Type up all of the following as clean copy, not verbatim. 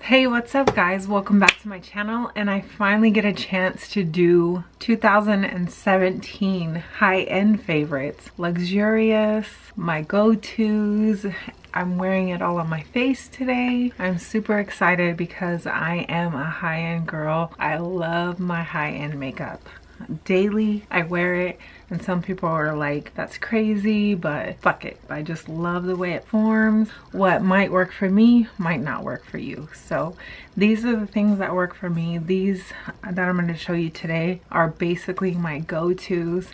Hey, what's up guys? Welcome back to my channel, and I finally get a chance to do 2017 high-end favorites. Luxurious, my go-tos. I'm wearing it all on my face today. I'm super excited because I am a high-end girl. I love my high-end makeup. Daily I wear it, and some people are like, that's crazy, but fuck it. I just love the way it forms. What might work for me might not work for you. So these are the things that work for me. These that I'm going to show you today are basically my go-tos,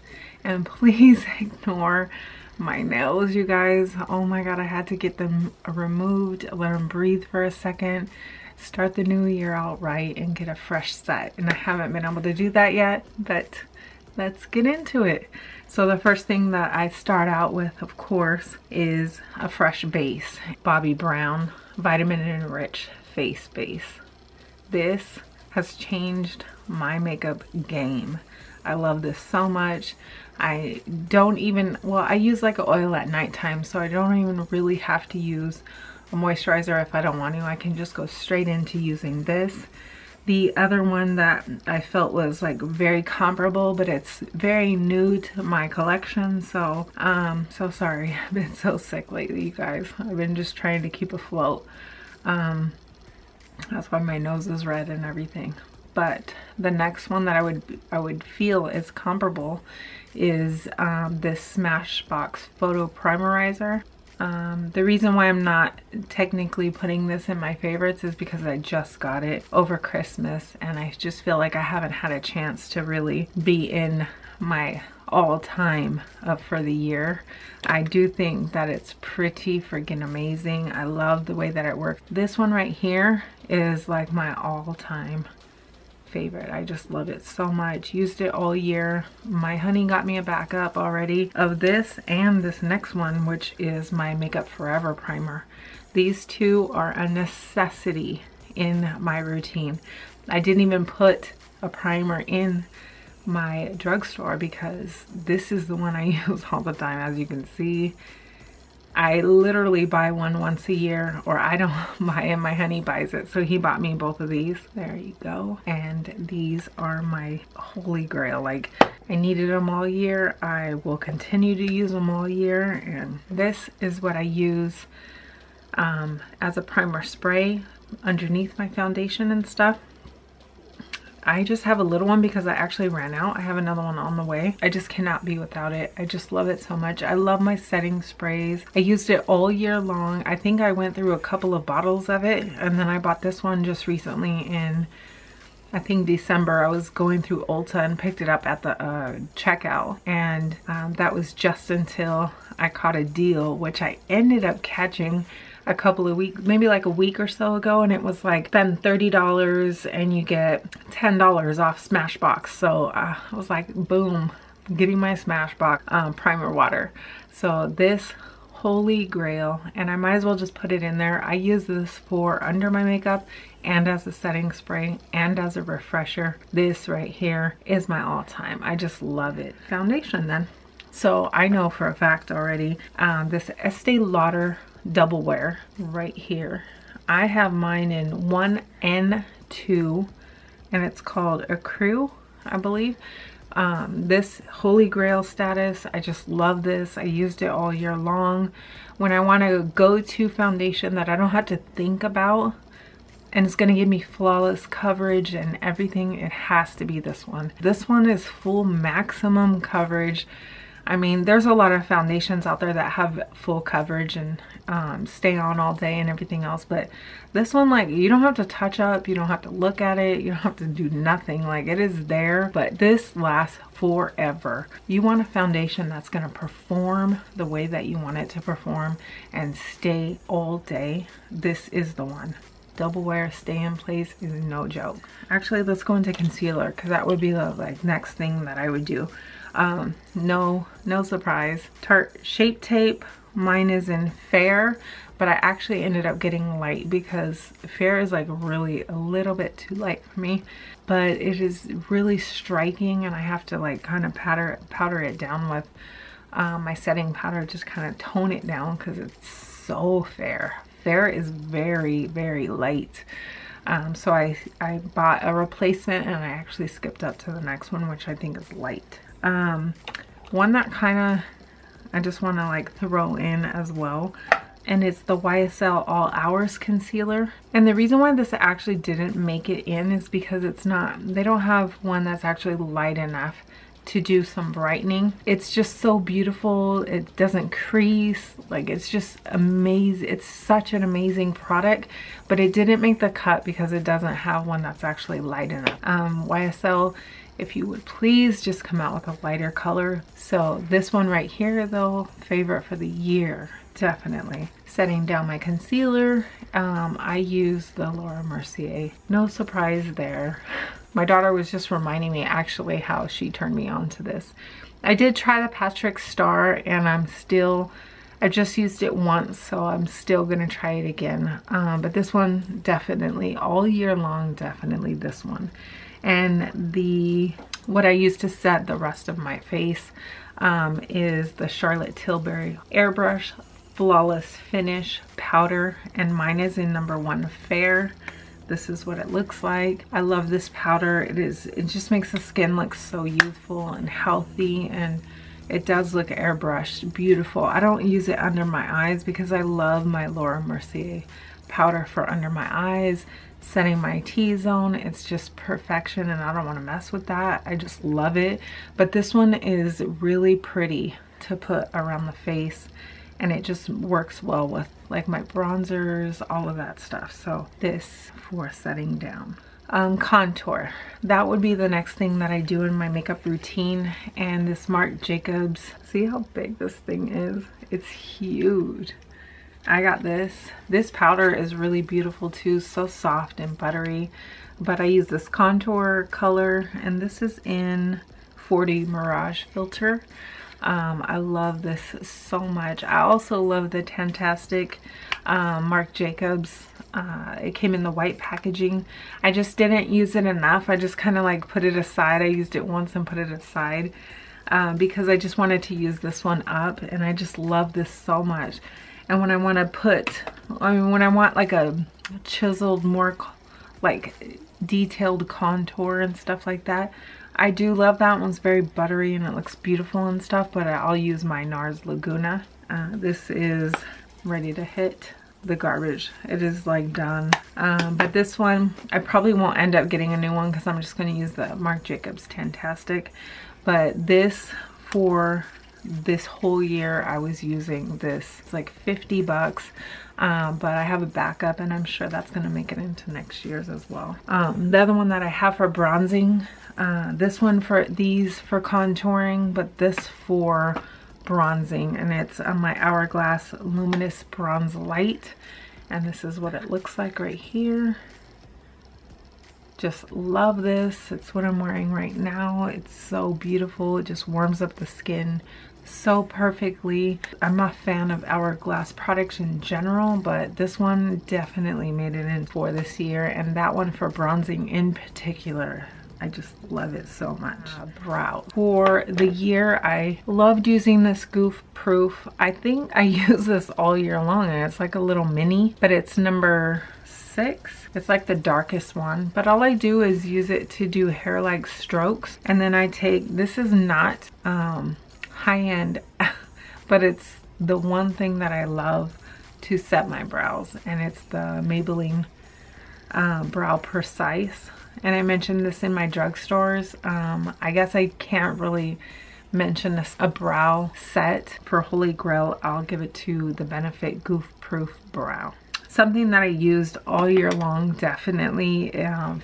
and please ignore my nails, you guys. Oh my god, I had to get them removed, let them breathe for a second, start the new year out right and get a fresh set, and I haven't been able to do that yet, but let's get into it. So the first thing that I start out with, of course, is a fresh base. Bobbi Brown Vitamin Enriched face base. This has changed my makeup game. I love this so much. I don't even, well, I use like an oil at nighttime, so I don't even really have to use a moisturizer if I don't want to. I can just go straight into using this. The other one that I felt was like very comparable, but it's very new to my collection, so so sorry. I've been so sick lately, you guys. I've been just trying to keep afloat. That's why my nose is red and everything. But the next one that I would feel is comparable is this SMASHBOX Photo Primerizer. The reason why I'm not technically putting this in my favorites is because I just got it over Christmas, and I just feel like I haven't had a chance to really be in my all-time for the year. I do think that it's pretty freaking amazing. I love the way that it works. This one right here is like my all-time favorite. I just love it so much. Used it all year. My honey got me a backup already of this and this next one, which is my Makeup Forever primer. These two are a necessity in my routine. I didn't even put a primer in my drugstore because this is the one I use all the time. As you can see, I literally buy one once a year, or I don't buy it, my honey buys it. So he bought me both of these. There you go. And these are my holy grail. Like, I needed them all year. I will continue to use them all year. And this is what I use as a primer spray underneath my foundation and stuff. I just have a little one because I actually ran out. I have another one on the way. I just cannot be without it. I just love it so much. I love my setting sprays. I used it all year long. I think I went through a couple of bottles of it, and then I bought this one just recently in, I think, December. I was going through Ulta and picked it up at the checkout, and that was just until I caught a deal, which I ended up catching a couple of weeks, maybe like a week or so ago, and it was like spend $30 and you get $10 off SMASHBOX. So I was like, boom, getting my SMASHBOX primer water. So this holy grail, and I might as well just put it in there. I use this for under my makeup and as a setting spray and as a refresher. This right here is my all-time. I just love it. Foundation then. So I know for a fact already, this Estée Lauder double wear right here. I have mine in 1N2, and it's called Accrue, I believe. This holy grail status, I just love this. I used it all year long. When I want to go to foundation that I don't have to think about and it's going to give me flawless coverage and everything, it has to be this one. This one is full maximum coverage. I mean, there's a lot of foundations out there that have full coverage and stay on all day and everything else, but this one, like, you don't have to touch up, you don't have to look at it, you don't have to do nothing. Like, it is there, but this lasts forever. You want a foundation that's going to perform the way that you want it to perform and stay all day. This is the one. Double wear, stay in place is no joke. Actually, let's go into concealer, because that would be the like next thing that I would do. No surprise. Tarte Shape Tape. Mine is in Fair, but I actually ended up getting light because Fair is like really a little bit too light for me, but it is really striking, and I have to like kind of powder it down with my setting powder, just kind of tone it down because it's so fair. Fair is very, very light. So I bought a replacement, and I actually skipped up to the next one, which I think is light. One that kind of I just want to like throw in as well, and it's the YSL All Hours Concealer. And the reason why this actually didn't make it in is because it's not, they don't have one that's actually light enough to do some brightening. It's just so beautiful. It doesn't crease. Like, it's just amazing. It's such an amazing product, but it didn't make the cut because it doesn't have one that's actually light enough. YSL, if you would please just come out with a lighter color. So this one right here though, favorite for the year, definitely. Setting down my concealer, I use the Laura Mercier. No surprise there. My daughter was just reminding me actually how she turned me on to this. I did try the Patrick Star, and I just used it once, so I'm still gonna try it again. But this one, definitely all year long, definitely this one. And what I use to set the rest of my face is the Charlotte Tilbury Airbrush Flawless Finish Powder, and mine is in number 1 Fair. This is what it looks like. I love this powder. It just makes the skin look so youthful and healthy, and it does look airbrushed, beautiful. I don't use it under my eyes because I love my Laura Mercier powder for under my eyes, setting my T-zone. It's just perfection, and I don't want to mess with that. I just love it. But this one is really pretty to put around the face, and it just works well with like my bronzers, all of that stuff. So this for setting down. Contour, that would be the next thing that I do in my makeup routine. And this Marc Jacobs, see how big this thing is? It's huge. I got this. This powder is really beautiful too, so soft and buttery. But I use this contour color, and this is in 40 Mirage Filter. I love this so much. I also love the Tantastic Marc Jacobs. It came in the white packaging. I just didn't use it enough. I just kind of like put it aside. I used it once and put it aside because I just wanted to use this one up, and I just love this so much. And when I want to put, when I want like a chiseled, more like detailed contour and stuff like that, I do love that one's very buttery and it looks beautiful and stuff, but I'll use my NARS Laguna. This is ready to hit the garbage. It is like done. But this one, I probably won't end up getting a new one because I'm just going to use the Marc Jacobs Tantastic. But this, for this whole year, I was using this. It's like 50 bucks. But I have a backup, and I'm sure that's going to make it into next year's as well. The other one that I have for bronzing, this one for contouring, but this for bronzing, and it's my Hourglass Luminous Bronze Light, and this is what it looks like right here. Just love this. It's what I'm wearing right now. It's so beautiful. It just warms up the skin so perfectly. I'm a fan of Hourglass products in general, but this one definitely made it in for this year, and that one for bronzing in particular. I just love it so much. Brow. For the year, I loved using this Goof Proof. I think I use this all year long, and it's like a little mini, but it's number 6. It's like the darkest one, but all I do is use it to do hair-like strokes, and then I take, this is not high-end, but it's the one thing that I love to set my brows, and it's the Maybelline Brow Precise. And I mentioned this in my drugstores. I guess I can't really mention a brow set for Holy Grail. I'll give it to the Benefit Goof Proof Brow. Something that I used all year long, definitely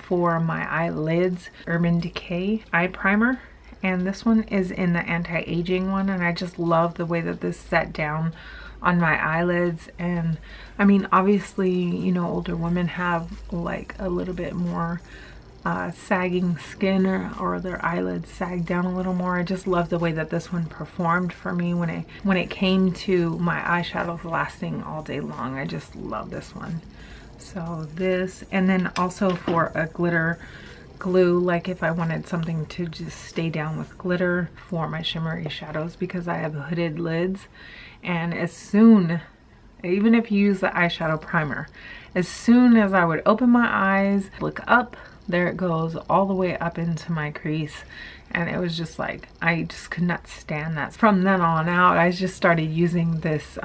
for my eyelids, Urban Decay eye primer. And this one is in the anti-aging one, and I just love the way that this set down on my eyelids. And I mean, obviously, you know, older women have like a little bit more sagging skin, or their eyelids sag down a little more. I just love the way that this one performed for me when it came to my eyeshadows lasting all day long. I just love this one. So this, and then also for a glitter glue, like if I wanted something to just stay down with glitter for my shimmery shadows, because I have hooded lids, and as soon even if you use the eyeshadow primer. As soon as I would open my eyes, look up, there it goes all the way up into my crease. And it was just like, I just could not stand that. From then on out, I just started using this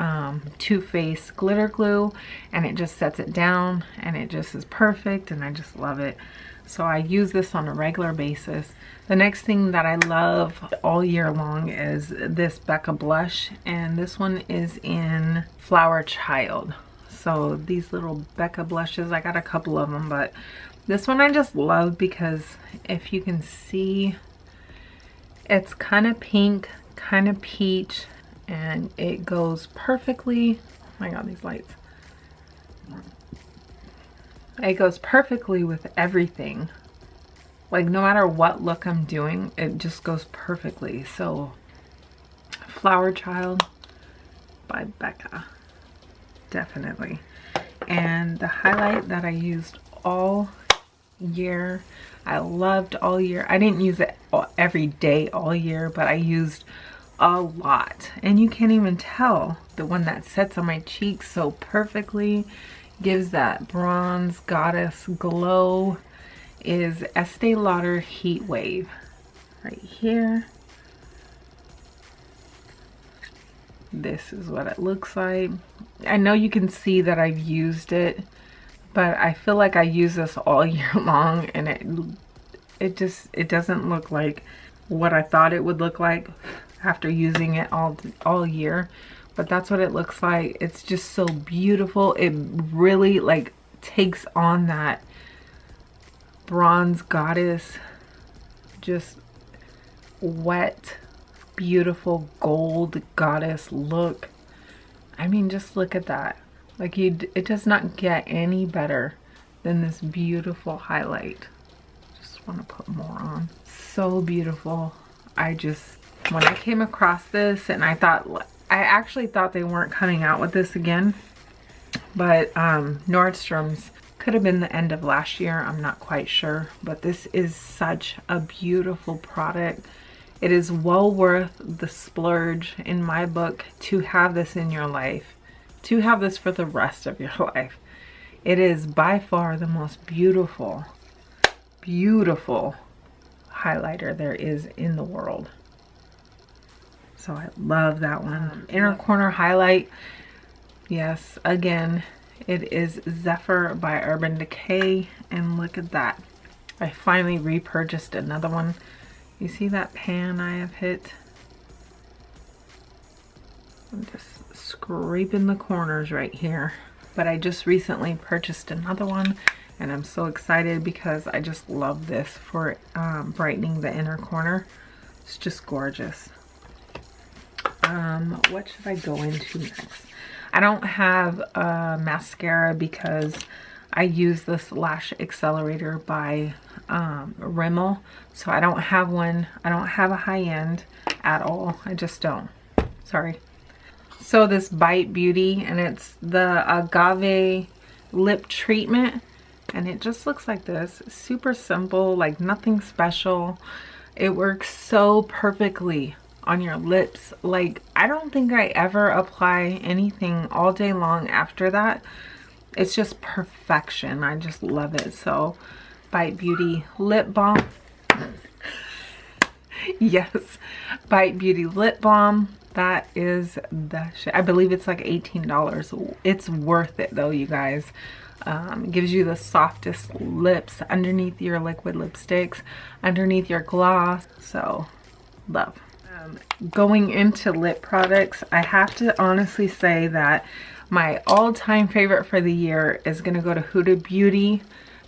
Too Faced glitter glue, and it just sets it down and it just is perfect, and I just love it. So I use this on a regular basis. The next thing that I love all year long is this BECCA blush, and this one is in Flowerchild. So these little BECCA blushes, I got a couple of them, but this one I just love because if you can see, it's kind of pink, kind of peach, and it goes perfectly. Oh my god, these lights. It goes perfectly with everything. Like, no matter what look I'm doing, it just goes perfectly. So, Flowerchild by BECCA. Definitely. And the highlight that I used all year, I loved all year. I didn't use it every day all year, but I used a lot. And you can't even tell, the one that sets on my cheeks so perfectly, gives that bronze goddess glow, is Estée Lauder Heatwave. Right here. This is what it looks like. I know you can see that I've used it, but I feel like I use this all year long, and it doesn't look like what I thought it would look like after using it all year. But that's what it looks like. It's just so beautiful. It really like takes on that bronze goddess, just wet, beautiful gold goddess look. I mean, just look at that. Like, it does not get any better than this beautiful highlight. Just want to put more on. So beautiful. When I came across this, and I actually thought they weren't coming out with this again, but Nordstrom's could have been the end of last year. I'm not quite sure, but this is such a beautiful product. It is well worth the splurge in my book to have this in your life, to have this for the rest of your life. It is by far the most beautiful, beautiful highlighter there is in the world. So I love that one. Inner corner highlight. Yes, again, it is Zephyr by Urban Decay, and look at that. I finally repurchased another one. You see that pan I have hit? I'm just scraping the corners right here. But I just recently purchased another one, and I'm so excited because I just love this for brightening the inner corner. It's just gorgeous. What should I go into next? I don't have a mascara because I use this Lash Accelerator by Rimmel. So I don't have one. I don't have a high end at all. I just don't. Sorry. So this Bite Beauty, and it's the Agave lip treatment, and it just looks like this. Super simple, like nothing special. It works so perfectly on your lips. Like, I don't think I ever apply anything all day long after that. It's just perfection. I just love it. So Bite Beauty lip balm. Yes, Bite Beauty lip balm. That is the shit. I believe it's like $18. It's worth it though, you guys. It gives you the softest lips underneath your liquid lipsticks, underneath your gloss. So love. Going into lip products, I have to honestly say that my all-time favorite for the year is going to go to Huda Beauty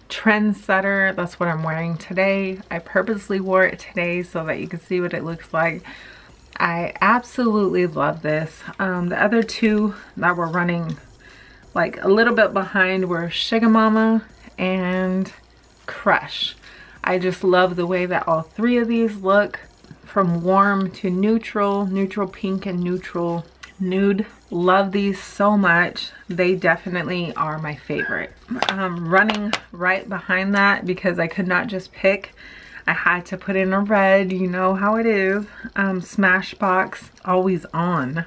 Trendsetter. That's what I'm wearing today. I purposely wore it today so that you can see what it looks like. I absolutely love this. The other two that were running like a little bit behind were Sugar Mama and Crush. I just love the way that all three of these look. From warm to neutral, neutral pink and neutral nude. Love these so much. They definitely are my favorite. Running right behind that because I could not just pick. I had to put in a red, you know how it is. Smashbox Always On.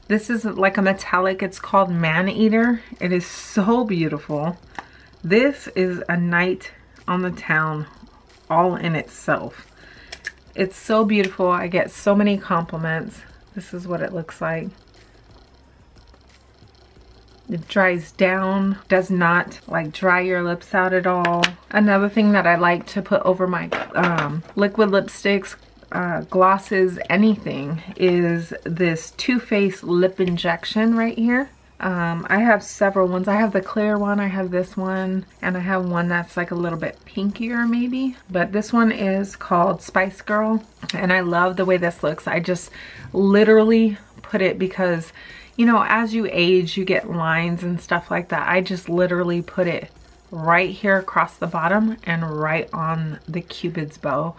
This is like a metallic. It's called Man Eater. It is so beautiful. This is a night on the town all in itself. It's so beautiful. I get so many compliments. This is what it looks like. It dries down, does not like dry your lips out at all. Another thing that I like to put over my liquid lipsticks, glosses, anything, is this Too Faced lip injection right here. I have several ones. I have the clear one, I have this one, and I have one that's like a little bit pinkier maybe. But this one is called Spice Girl, and I love the way this looks. I just literally put it because, you know, as you age, you get lines and stuff like that. I just literally put it right here across the bottom and right on the Cupid's bow,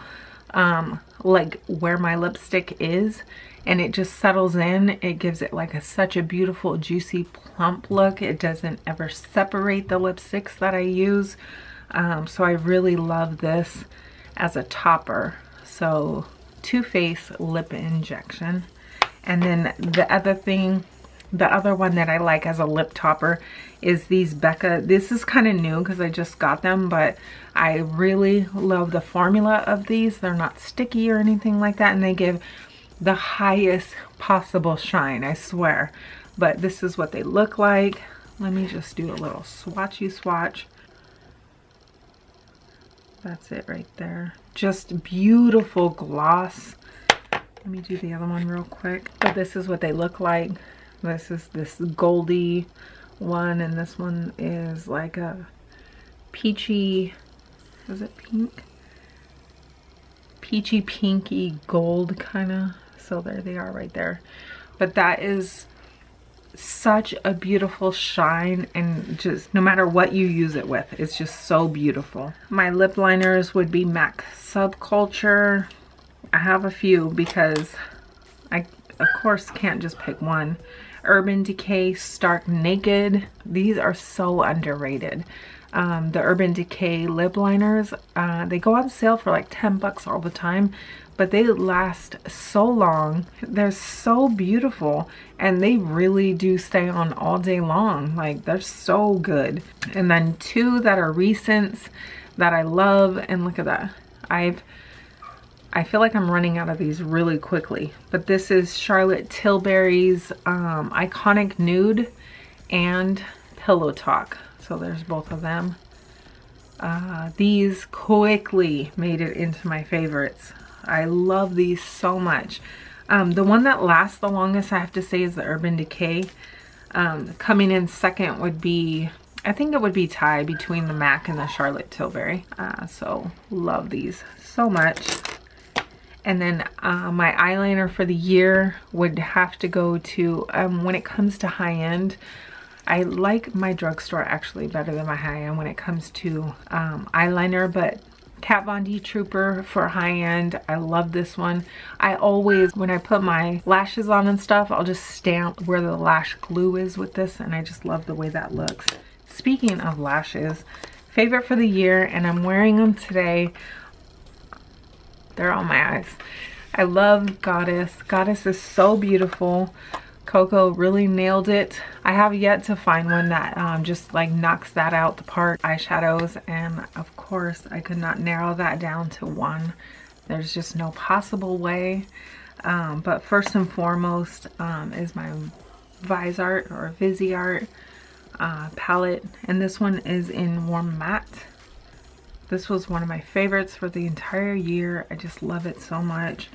like where my lipstick is. And it just settles in. It gives it like such a beautiful, juicy, plump look. It doesn't ever separate the lipsticks that I use. So I really love this as a topper. So Too Faced lip injection. And then the other one that I like as a lip topper is these BECCA. This is kind of new because I just got them, but I really love the formula of these. They're not sticky or anything like that, and they give the highest possible shine, I swear. But this is what they look like. Let me just do a little swatchy swatch. That's it right there. Just beautiful gloss. Let me do the other one real quick. But this is what they look like. This is this goldy one, and this one is like a peachy, is it pink? Peachy pinky gold kind of. So there they are right there. But that is such a beautiful shine, and just no matter what you use it with, it's just so beautiful. My lip liners would be MAC Subculture. I have a few because I of course can't just pick one. Urban Decay Stark Naked. These are so underrated. The Urban Decay lip liners, they go on sale for like 10 bucks all the time, but they last so long. They're so beautiful, and they really do stay on all day long. Like, they're so good. And then two that are recents that I love, and look at that. I feel like I'm running out of these really quickly, but this is Charlotte Tilbury's Iconic Nude and Pillow Talk. So there's both of them. These quickly made it into my favorites. I love these so much. The one that lasts the longest, I have to say, is the Urban Decay. Coming in second would be, I think it would be tie between the MAC and the Charlotte Tilbury. So love these so much. And then my eyeliner for the year would have to go to, when it comes to high end, I like my drugstore actually better than my high end when it comes to eyeliner, but Kat Von D Trooper for high end, I love this one. I always, when I put my lashes on and stuff, I'll just stamp where the lash glue is with this, and I just love the way that looks. Speaking of lashes, favorite for the year, and I'm wearing them today. They're on my eyes. I love Goddess. Goddess is so beautiful. Coco really nailed it. I have yet to find one that just like knocks that out the park. Eyeshadows, and of course I could not narrow that down to one. There's just no possible way. But first and foremost is my Visart or Viseart palette, and this one is in Warm Matte. This was one of my favorites for the entire year. I just love it so much.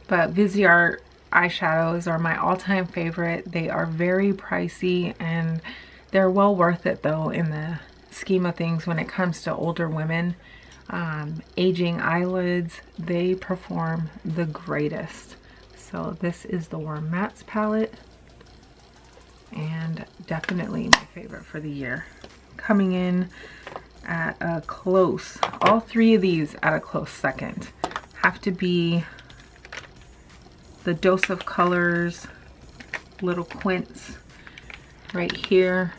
But Viseart eyeshadows are my all-time favorite. They are very pricey, and they're well worth it though in the scheme of things when it comes to older women. Aging eyelids, they perform the greatest. So this is the Warm Mattes palette, and definitely my favorite for the year. Coming in at a close, all three of these at a close second, have to be the Dose of Colors little quints right here.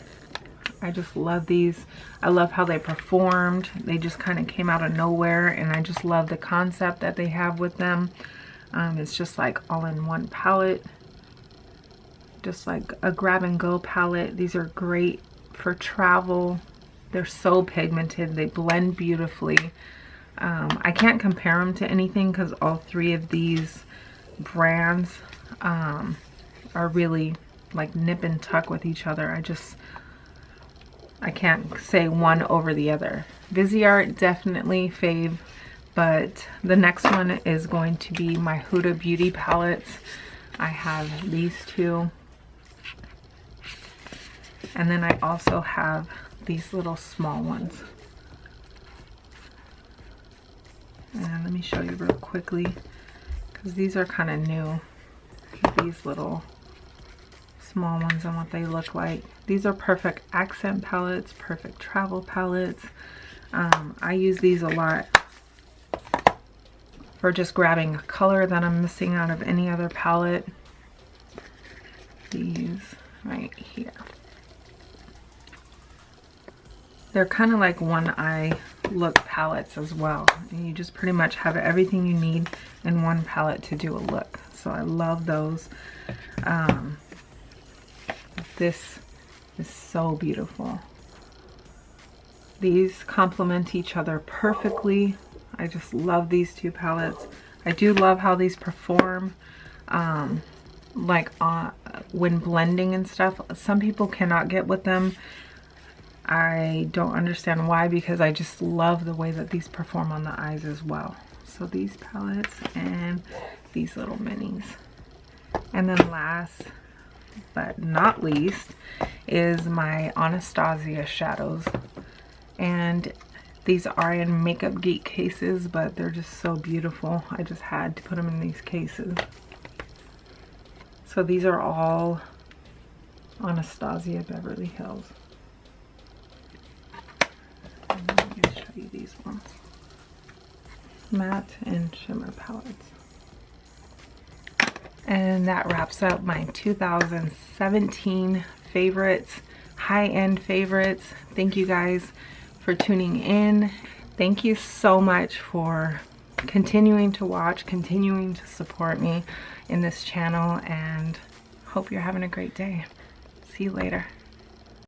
I just love these. I love how they performed. They just kind of came out of nowhere, and I just love the concept that they have with them. It's just like all in one palette. just like a grab and go palette. These are great for travel. They're so pigmented, they blend beautifully. I can't compare them to anything because all three of these brands are really like nip and tuck with each other. I can't say one over the other. Viseart definitely fave, but the next one is going to be my Huda Beauty palettes. I have these two, and then I also have these little small ones. And let me show you real quickly because these are kind of new, these little small ones and what they look like. These are perfect accent palettes, perfect travel palettes. I use these a lot for just grabbing a color that I'm missing out of any other palette. These right here. They're kind of like one eye look palettes as well. And you just pretty much have everything you need in one palette to do a look. So I love those. This is so beautiful. These complement each other perfectly. I just love these two palettes. I do love how these perform when blending and stuff. Some people cannot get with them. I don't understand why, because I just love the way that these perform on the eyes as well. So these palettes and these little minis. And then last but not least is my Anastasia shadows. And these are in Makeup Geek cases, but they're just so beautiful. I just had to put them in these cases. So these are all Anastasia Beverly Hills. And I'm going to show you these ones. Matte and shimmer palettes. And that wraps up my 2017 favorites, high-end favorites. Thank you guys for tuning in. Thank you so much for continuing to watch, continuing to support me in this channel, and hope you're having a great day. See you later.